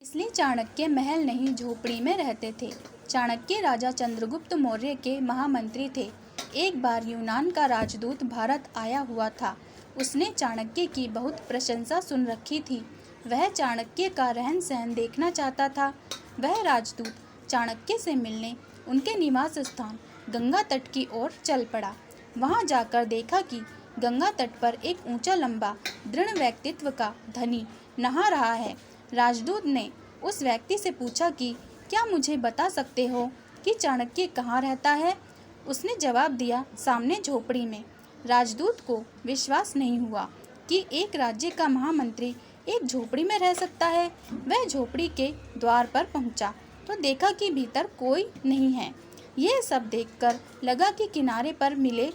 इसलिए चाणक्य महल नहीं झोपड़ी में रहते थे। चाणक्य राजा चंद्रगुप्त मौर्य के महामंत्री थे। एक बार यूनान का राजदूत भारत आया हुआ था। उसने चाणक्य की बहुत प्रशंसा सुन रखी थी। वह चाणक्य का रहन सहन देखना चाहता था। वह राजदूत चाणक्य से मिलने उनके निवास स्थान गंगा तट की ओर चल पड़ा। वहां जाकर देखा कि गंगा तट पर एक ऊंचा लंबा दृढ़ व्यक्तित्व का धनी नहा रहा है। राजदूत ने उस व्यक्ति से पूछा कि क्या मुझे बता सकते हो कि चाणक्य कहाँ रहता है? उसने जवाब दिया, सामने झोपड़ी में। राजदूत को विश्वास नहीं हुआ कि एक राज्य का महामंत्री एक झोपड़ी में रह सकता है। वह झोपड़ी के द्वार पर पहुंचा तो देखा कि भीतर कोई नहीं है। यह सब देखकर लगा कि किनारे पर मिले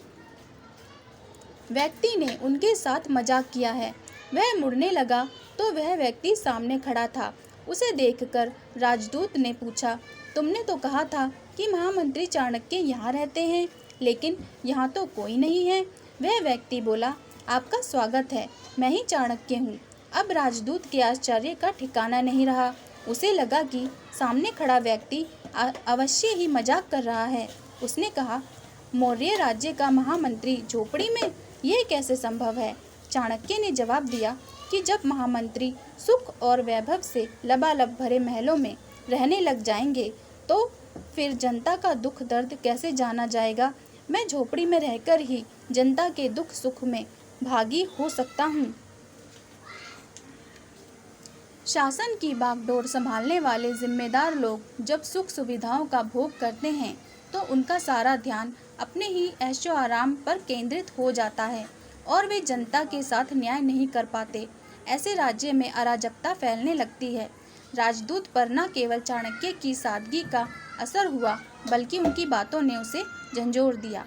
व्यक्ति ने उनके साथ मजाक किया है। वह मुड़ने लगा तो वह व्यक्ति सामने खड़ा था। उसे देखकर राजदूत ने पूछा, तुमने तो कहा था कि महामंत्री चाणक्य यहाँ रहते हैं, लेकिन यहाँ तो कोई नहीं है। वह व्यक्ति बोला, आपका स्वागत है, मैं ही चाणक्य हूँ। अब राजदूत के आश्चर्य का ठिकाना नहीं रहा। उसे लगा कि सामने खड़ा व्यक्ति अवश्य ही मजाक कर रहा है। उसने कहा, मौर्य राज्य का महामंत्री झोपड़ी में, यह कैसे संभव है? चाणक्य ने जवाब दिया कि जब महामंत्री सुख और वैभव से लबालब भरे महलों में रहने लग जाएंगे तो फिर जनता का दुख दर्द कैसे जाना जाएगा। मैं झोपड़ी में रहकर ही जनता के दुख सुख में भागी हो सकता हूँ। शासन की बागडोर संभालने वाले जिम्मेदार लोग जब सुख सुविधाओं का भोग करते हैं तो उनका सारा ध्यान अपने ही ऐशो आराम पर केंद्रित हो जाता है और वे जनता के साथ न्याय नहीं कर पाते। ऐसे राज्य में अराजकता फैलने लगती है। राजदूत पर न केवल चाणक्य की सादगी का असर हुआ, बल्कि उनकी बातों ने उसे झंझोर दिया।